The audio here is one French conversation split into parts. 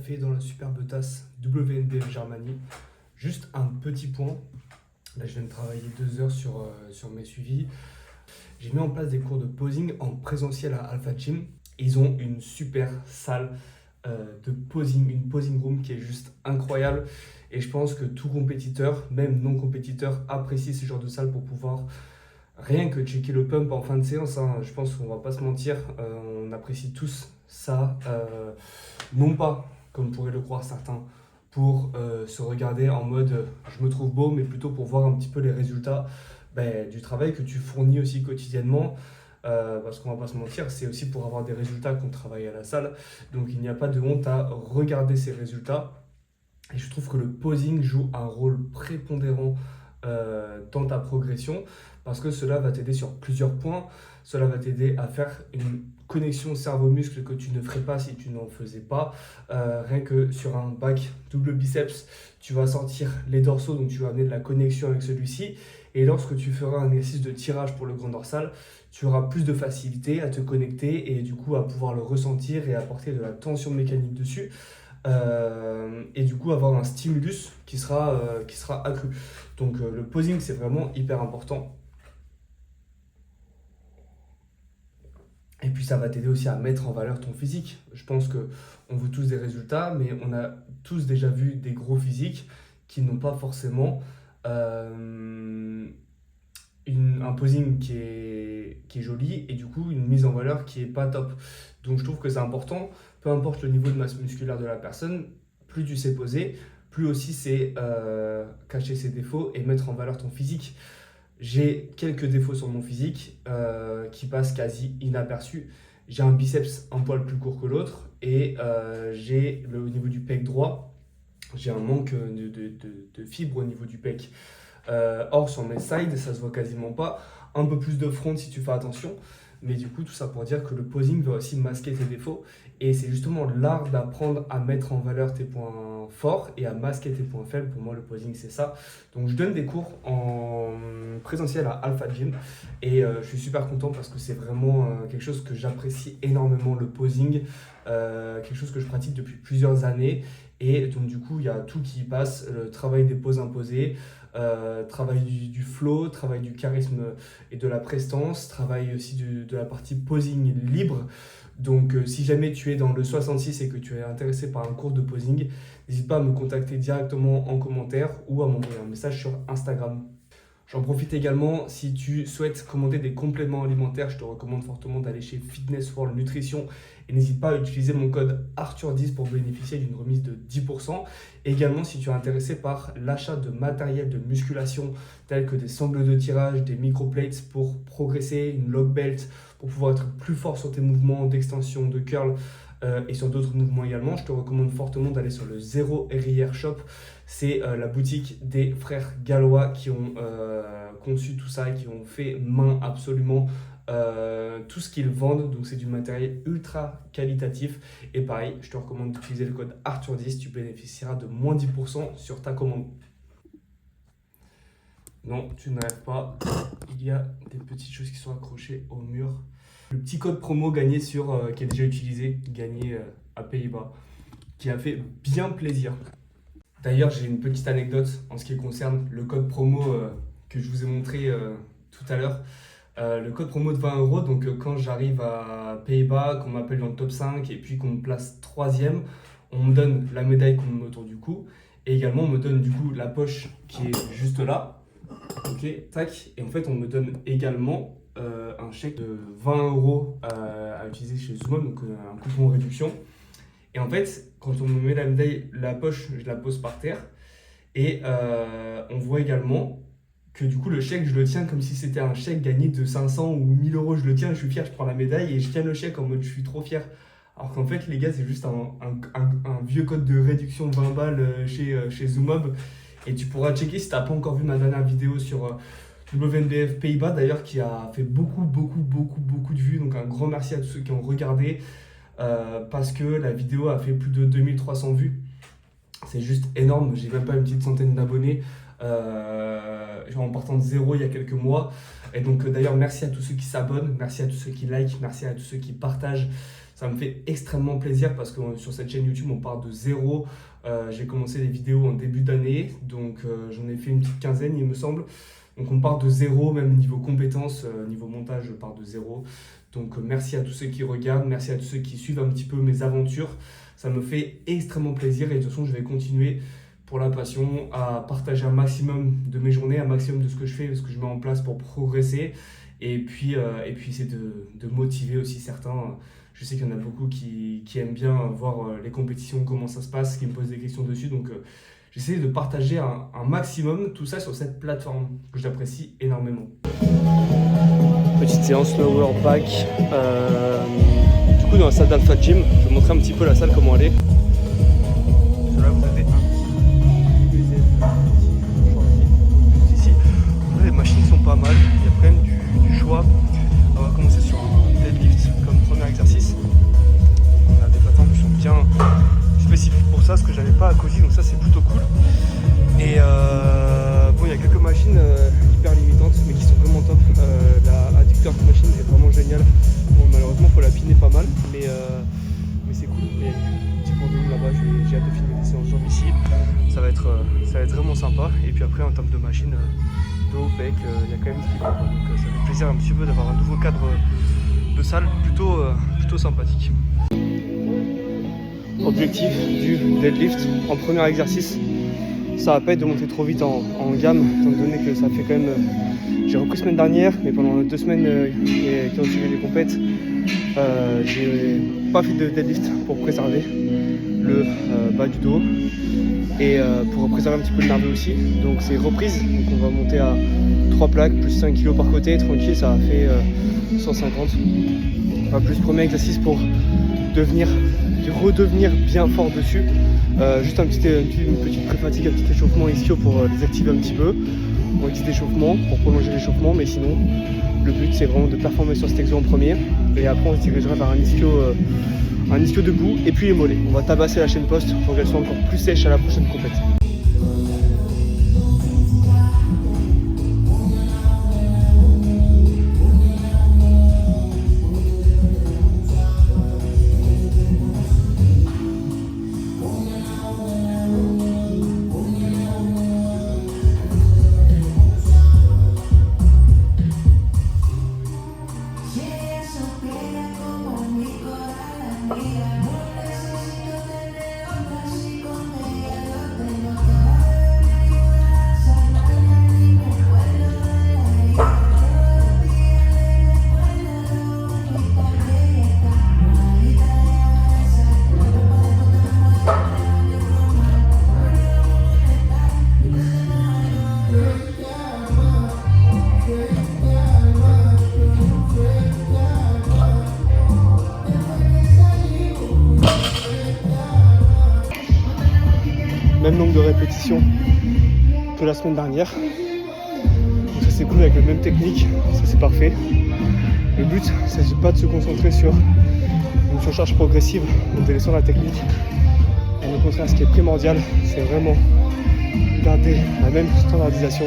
café dans la superbe tasse WNBF Germany. Juste un petit point. Là, je viens de travailler 2 heures sur mes suivis. J'ai mis en place des cours de posing en présentiel à Alpha Gym. Ils ont une super salle de posing, une posing room qui est juste incroyable. Et je pense que tout compétiteur, même non compétiteur, apprécie ce genre de salle pour pouvoir rien que checker le pump en fin de séance. Je pense qu'on va pas se mentir, on apprécie tous ça. Non pas, comme pourraient le croire certains, pour se regarder en mode je me trouve beau, mais plutôt pour voir un petit peu les résultats du travail que tu fournis aussi quotidiennement. Parce qu'on va pas se mentir, c'est aussi pour avoir des résultats qu'on travaille à la salle. Donc il n'y a pas de honte à regarder ces résultats. Et je trouve que le posing joue un rôle prépondérant dans ta progression parce que cela va t'aider sur plusieurs points. Cela va t'aider à faire une connexion cerveau-muscle que tu ne ferais pas si tu n'en faisais pas. Rien que sur un back double biceps, tu vas sentir les dorsaux, donc tu vas amener de la connexion avec celui-ci. Et lorsque tu feras un exercice de tirage pour le grand dorsal, tu auras plus de facilité à te connecter et du coup à pouvoir le ressentir et apporter de la tension mécanique dessus. Et du coup avoir un stimulus qui sera accru. Donc le posing c'est vraiment hyper important. Et puis ça va t'aider aussi à mettre en valeur ton physique. Je pense qu'on veut tous des résultats, mais on a tous déjà vu des gros physiques qui n'ont pas forcément un posing qui est joli et du coup une mise en valeur qui est pas top. Donc je trouve que c'est important, peu importe le niveau de masse musculaire de la personne, plus tu sais poser, plus aussi c'est cacher ses défauts et mettre en valeur ton physique. J'ai quelques défauts sur mon physique qui passent quasi inaperçus. J'ai un biceps un poil plus court que l'autre et au niveau du pec droit, j'ai un manque de fibres au niveau du pec. Or, sur mes sides, ça se voit quasiment pas. Un peu plus de front si tu fais attention. Mais du coup, tout ça pour dire que le posing va aussi masquer tes défauts. Et c'est justement l'art d'apprendre à mettre en valeur tes points forts et à masquer tes points faibles. Pour moi, le posing, c'est ça. Donc, je donne des cours en présentiel à Alpha Gym. Et je suis super content parce que c'est vraiment quelque chose que j'apprécie énormément, le posing. Quelque chose que je pratique depuis plusieurs années. Et donc, du coup, il y a tout qui y passe. Le travail des poses imposées. Travail du flow, travail du charisme et de la prestance, travail aussi de la partie posing libre. Donc si jamais tu es dans le 66 et que tu es intéressé par un cours de posing, n'hésite pas à me contacter directement en commentaire ou à m'envoyer un message sur Instagram. J'en profite également, si tu souhaites commander des compléments alimentaires, je te recommande fortement d'aller chez Fitness World Nutrition et n'hésite pas à utiliser mon code Arthur10 pour bénéficier d'une remise de 10%. Également, si tu es intéressé par l'achat de matériel de musculation tels que des sangles de tirage, des microplates pour progresser, une log belt pour pouvoir être plus fort sur tes mouvements d'extension, de curl, et sur d'autres mouvements également, je te recommande fortement d'aller sur le Zero RIR Shop. C'est la boutique des frères gallois qui ont conçu tout ça et qui ont fait main absolument tout ce qu'ils vendent. Donc c'est du matériel ultra qualitatif. Et pareil, je te recommande d'utiliser le code Arthur10, tu bénéficieras de moins 10% sur ta commande. Non, tu ne rêves pas, il y a des petites choses qui sont accrochées au mur. Le petit code promo gagné qui est déjà utilisé, gagné à Pays-Bas, qui a fait bien plaisir. D'ailleurs, j'ai une petite anecdote en ce qui concerne le code promo que je vous ai montré tout à l'heure. Le code promo de 20 €, donc quand j'arrive à Pays-Bas, qu'on m'appelle dans le top 5 et puis qu'on me place 3e, on me donne la médaille qu'on me met autour du cou. Et également, on me donne du coup la poche qui est juste là. Ok, tac. Et en fait, on me donne également un chèque de 20 € à utiliser chez Zoom, donc un coupon réduction. Et en fait, quand on me met la médaille, la poche, je la pose par terre. Et on voit également que du coup, le chèque, je le tiens comme si c'était un chèque gagné de 500 ou 1000 €. Je le tiens, je suis fier, je prends la médaille et je tiens le chèque en mode je suis trop fier. Alors qu'en fait, les gars, c'est juste un vieux code de réduction 20 balles chez Zoomob. Et tu pourras checker si tu n'as pas encore vu ma dernière vidéo sur WNBF Pays-Bas, d'ailleurs, qui a fait beaucoup de vues. Donc un grand merci à tous ceux qui ont regardé parce que la vidéo a fait plus de 2300 vues. C'est juste énorme, j'ai même pas une petite centaine d'abonnés en partant de zéro il y a quelques mois. Et donc d'ailleurs merci à tous ceux qui s'abonnent, merci à tous ceux qui likent, merci à tous ceux qui partagent. Ça me fait extrêmement plaisir parce que sur cette chaîne YouTube, on part de zéro. J'ai commencé les vidéos en début d'année, donc j'en ai fait une petite quinzaine, il me semble. Donc on part de zéro, même niveau compétences, niveau montage, je pars de zéro. Donc merci à tous ceux qui regardent, merci à tous ceux qui suivent un petit peu mes aventures. Ça me fait extrêmement plaisir et de toute façon, je vais continuer pour la passion à partager un maximum de mes journées, un maximum de ce que je fais, de ce que je mets en place pour progresser. Et puis c'est de motiver aussi certains. Je sais qu'il y en a beaucoup qui aiment bien voir les compétitions, comment ça se passe, qui me posent des questions dessus. Donc j'essaie de partager un maximum tout ça sur cette plateforme que j'apprécie énormément. Petite séance lower back. Du coup dans la salle d'Alpha Gym, je vais vous montrer un petit peu la salle, comment elle est. Là vous avez ici. Les machines sont pas mal, il y a quand même du choix. On va commencer sur un deadlift comme premier exercice. Donc on a des patins qui sont bien spécifiques pour ça, ce que j'avais pas à Cozy, donc ça c'est plutôt cool. Et bon, il y a quelques machines hyper limitantes mais qui sont vraiment top. La adducteur machine est vraiment géniale. Bon, malheureusement il faut la piner pas mal, mais c'est cool. Il y a un petit pendule là-bas, j'ai hâte de filmer des séances jambes ici. Ça va être vraiment sympa. Et puis après en termes de machine, dos, pec, il y a quand même ce qu'il faut. Donc ça fait plaisir un petit peu d'avoir un nouveau cadre de salle plutôt sympathique. Objectif du deadlift en premier exercice, ça va pas être de monter trop vite en gamme, étant donné que ça fait quand même. J'ai repris semaine dernière, mais pendant 2 semaines qui ont suivi les compètes, j'ai pas fait de deadlift pour préserver le bas du dos et pour préserver un petit peu le nerveux aussi. Donc c'est reprise, donc on va monter à 3 plaques plus 5 kg par côté, tranquille, ça a fait 150. Pas plus, premier exercice pour redevenir bien fort dessus. Juste une petite pré-fatigue, un petit échauffement ischio pour les activer un petit peu. Un petit échauffement pour prolonger l'échauffement, mais sinon le but c'est vraiment de performer sur cet exo en premier et après on se dirigera vers un ischio debout et puis les mollets. On va tabasser la chaîne poste pour qu'elle soit encore plus sèche à la prochaine compète. Même nombre de répétitions que la semaine dernière. Donc ça c'est cool avec la même technique, ça c'est parfait. Le but c'est pas de se concentrer sur une surcharge progressive en délaissant la technique. Et au contraire, ce qui est primordial, c'est vraiment garder la même standardisation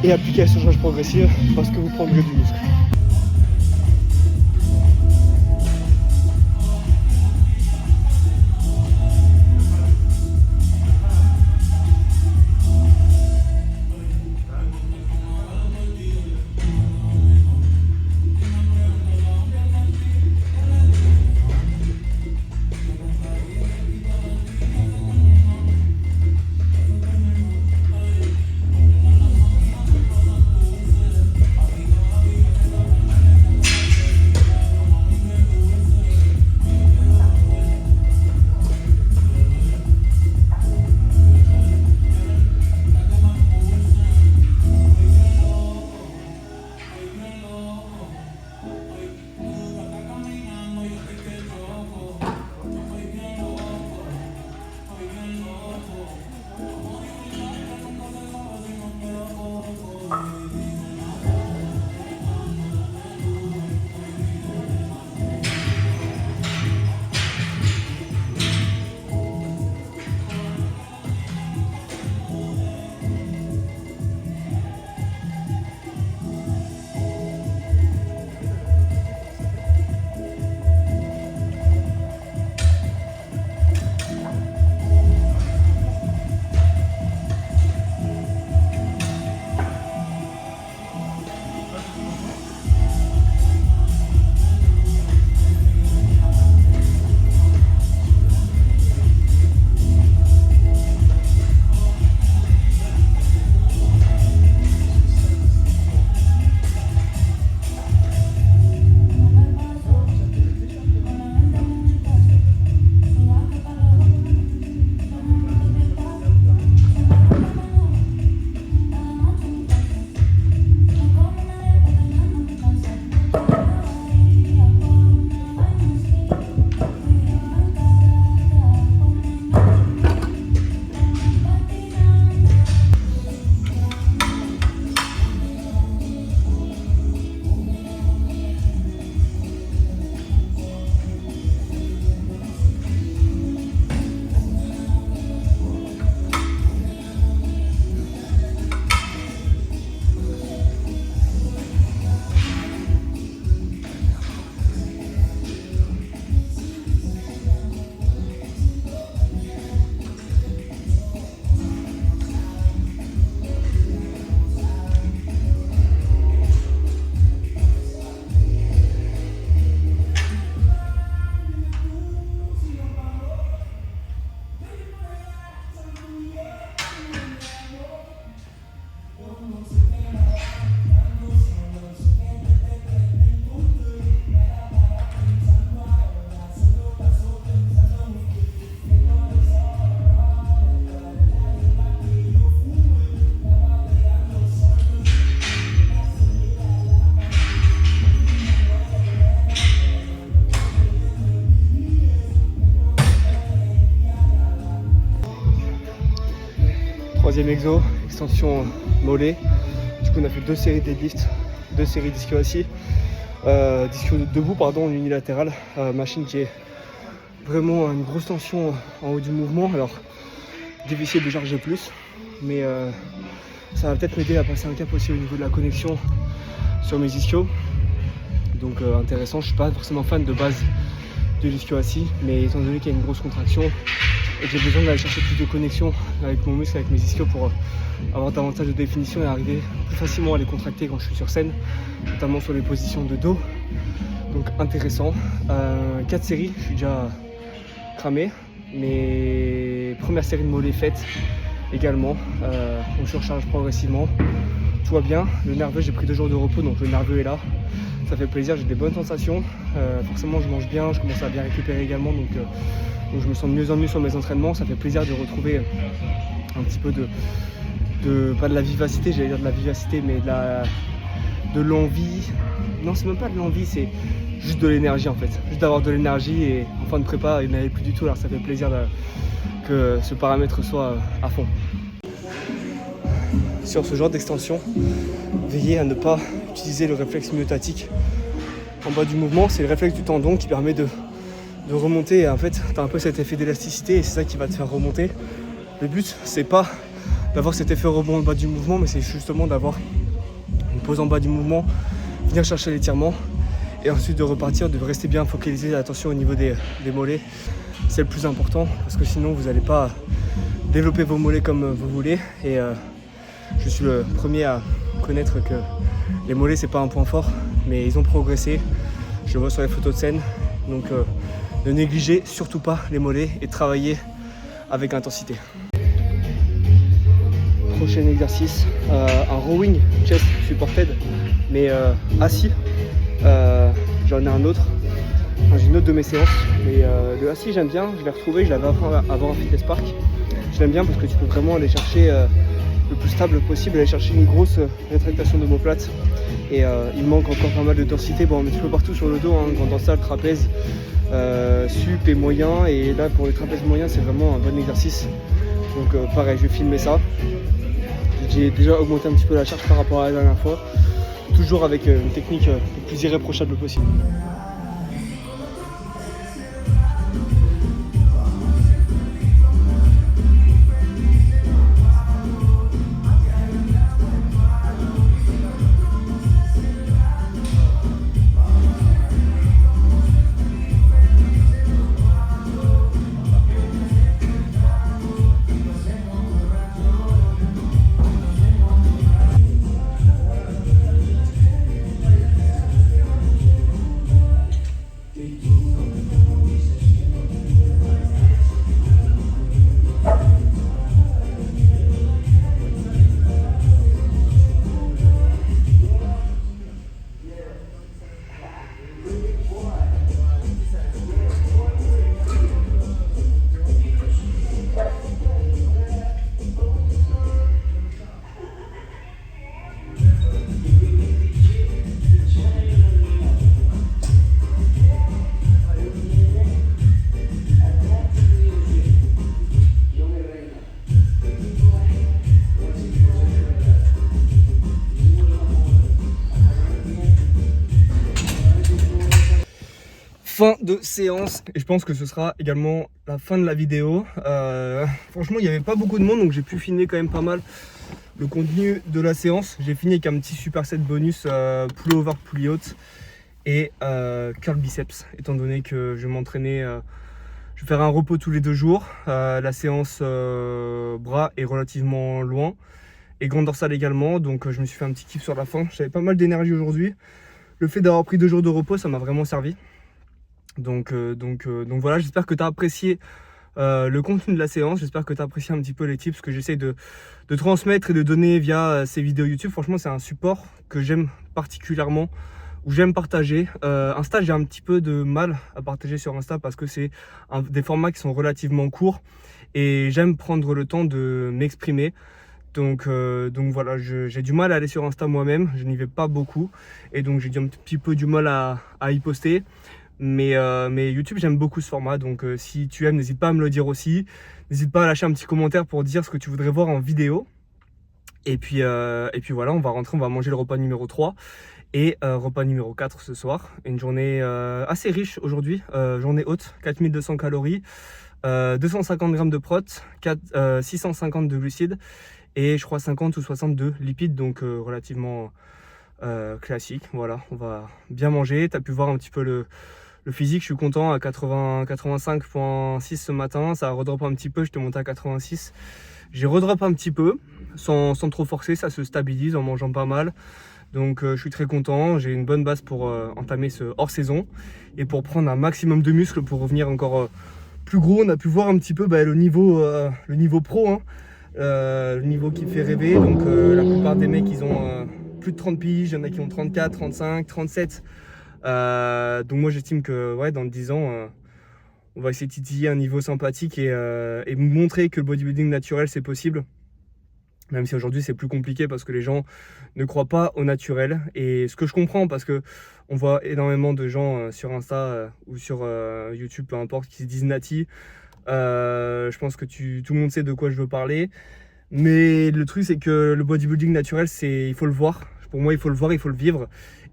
et appliquer la surcharge progressive parce que vous prendrez du muscle. Prochaine exo, extension mollet. Du coup on a fait 2 séries deadlift, 2 séries d'ischio assis, d'ischio debout pardon, unilatéral, machine qui est vraiment une grosse tension en haut du mouvement. Alors difficile de charger plus, mais ça va peut-être m'aider à passer un cap aussi au niveau de la connexion sur mes ischios. Donc intéressant, je suis pas forcément fan de base de l'ischio assis, mais étant donné qu'il y a une grosse contraction et que j'ai besoin d'aller chercher plus de connexion avec mon muscle, avec mes ischios pour avoir davantage de définition et arriver plus facilement à les contracter quand je suis sur scène, notamment sur les positions de dos. Donc intéressant. 4 séries, je suis déjà cramé, mais première série de mollets faite également. On surcharge progressivement, tout va bien. Le nerveux, j'ai pris 2 jours de repos, donc le nerveux est là. Ça fait plaisir, j'ai des bonnes sensations. Forcément, je mange bien, je commence à bien récupérer également, donc je me sens de mieux en mieux sur mes entraînements. Ça fait plaisir de retrouver un petit peu pas de la vivacité, j'allais dire de la vivacité, mais de l'envie. Non, c'est même pas de l'envie, c'est juste de l'énergie en fait. Juste d'avoir de l'énergie, et en fin de prépa, il n'y en avait plus du tout, alors ça fait plaisir que ce paramètre soit à fond. Sur ce genre d'extension, veillez à ne pas utiliser le réflexe myotatique en bas du mouvement. C'est le réflexe du tendon qui permet de remonter, et en fait tu as un peu cet effet d'élasticité et c'est ça qui va te faire remonter. Le but c'est pas d'avoir cet effet rebond en bas du mouvement, mais c'est justement d'avoir une pause en bas du mouvement, venir chercher l'étirement et ensuite de repartir, de rester bien focalisé, attention au niveau des mollets. C'est le plus important parce que sinon vous n'allez pas développer vos mollets comme vous voulez, et je suis le premier à connaître que les mollets c'est pas un point fort, mais ils ont progressé, je le vois sur les photos de scène, donc ne négligez surtout pas les mollets et travaillez avec intensité. Prochain exercice, un rowing chest supported, mais assis. J'en ai un autre, j'ai une autre de mes séances, mais le assis j'aime bien, je l'ai retrouvé, je l'avais avant un Fitness Park. Je l'aime bien parce que tu peux vraiment aller chercher le plus stable possible, aller chercher une grosse rétractation d'omoplate, et il manque encore pas mal de densité. Bon, un petit peu partout sur le dos, hein, grand dorsal, trapèze, sup et moyen, et là pour les trapèzes moyens c'est vraiment un bon exercice. Donc pareil, je vais filmer ça. J'ai déjà augmenté un petit peu la charge par rapport à la dernière fois, toujours avec une technique le plus irréprochable possible. Fin de séance, et je pense que ce sera également la fin de la vidéo. Franchement il n'y avait pas beaucoup de monde, donc j'ai pu filmer quand même pas mal le contenu de la séance. J'ai fini avec un petit superset bonus pull over, pull out et curl biceps, étant donné que je vais m'entraîner, je vais faire un repos tous les 2 jours. La séance bras est relativement loin et grand dorsal également, donc je me suis fait un petit kiff sur la fin. J'avais pas mal d'énergie aujourd'hui. Le fait d'avoir pris 2 jours de repos, ça m'a vraiment servi. Donc voilà, j'espère que tu as apprécié le contenu de la séance. J'espère que tu as apprécié un petit peu les tips que j'essaie de transmettre et de donner via ces vidéos YouTube. Franchement, c'est un support que j'aime particulièrement, où j'aime partager. Insta, j'ai un petit peu de mal à partager sur Insta parce que c'est des formats qui sont relativement courts et j'aime prendre le temps de m'exprimer. Donc voilà, j'ai du mal à aller sur Insta moi-même, je n'y vais pas beaucoup et donc j'ai un petit peu du mal à y poster. Mais YouTube, j'aime beaucoup ce format, donc si tu aimes, n'hésite pas à me le dire aussi. N'hésite pas à lâcher un petit commentaire pour dire ce que tu voudrais voir en vidéo. Et puis voilà, on va rentrer, on va manger le repas numéro 3 et repas numéro 4 ce soir. Une journée assez riche aujourd'hui, journée haute, 4200 calories, 250 grammes de prot, 650 de glucides et je crois 50 ou 62 lipides, donc relativement classique. Voilà, on va bien manger. Tu as pu voir un petit peu le physique, je suis content, à 85,6 ce matin, ça redrop un petit peu, je te monte à 86. J'ai redrop un petit peu, sans trop forcer, ça se stabilise en mangeant pas mal. Donc je suis très content, j'ai une bonne base pour entamer ce hors-saison et pour prendre un maximum de muscles pour revenir encore plus gros. On a pu voir un petit peu le niveau pro, hein, le niveau qui fait rêver. Donc la plupart des mecs, ils ont plus de 30 piges, il y en a qui ont 34, 35, 37. Donc moi j'estime que ouais, dans 10 ans, on va essayer de titiller un niveau sympathique et montrer que le bodybuilding naturel c'est possible. Même si aujourd'hui c'est plus compliqué parce que les gens ne croient pas au naturel. Et ce que je comprends, parce que on voit énormément de gens sur Insta ou sur YouTube, peu importe, qui se disent nati. Je pense que tout le monde sait de quoi je veux parler. Mais le truc c'est que le bodybuilding naturel, il faut le voir. Pour moi il faut le voir, il faut le vivre.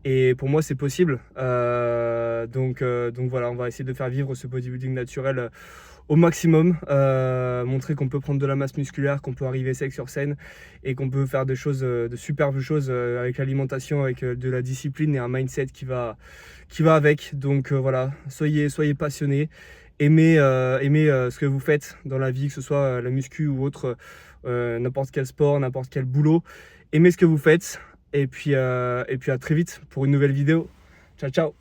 Et pour moi c'est possible. Donc voilà, on va essayer de faire vivre ce bodybuilding naturel au maximum, montrer qu'on peut prendre de la masse musculaire, qu'on peut arriver sec sur scène et qu'on peut faire des choses, de superbes choses avec l'alimentation, avec de la discipline et un mindset qui va avec. Donc voilà, soyez passionnés, aimez ce que vous faites dans la vie, que ce soit la muscu ou autre, n'importe quel sport, n'importe quel boulot. Aimez ce que vous faites et puis à très vite pour une nouvelle vidéo. Ciao ciao.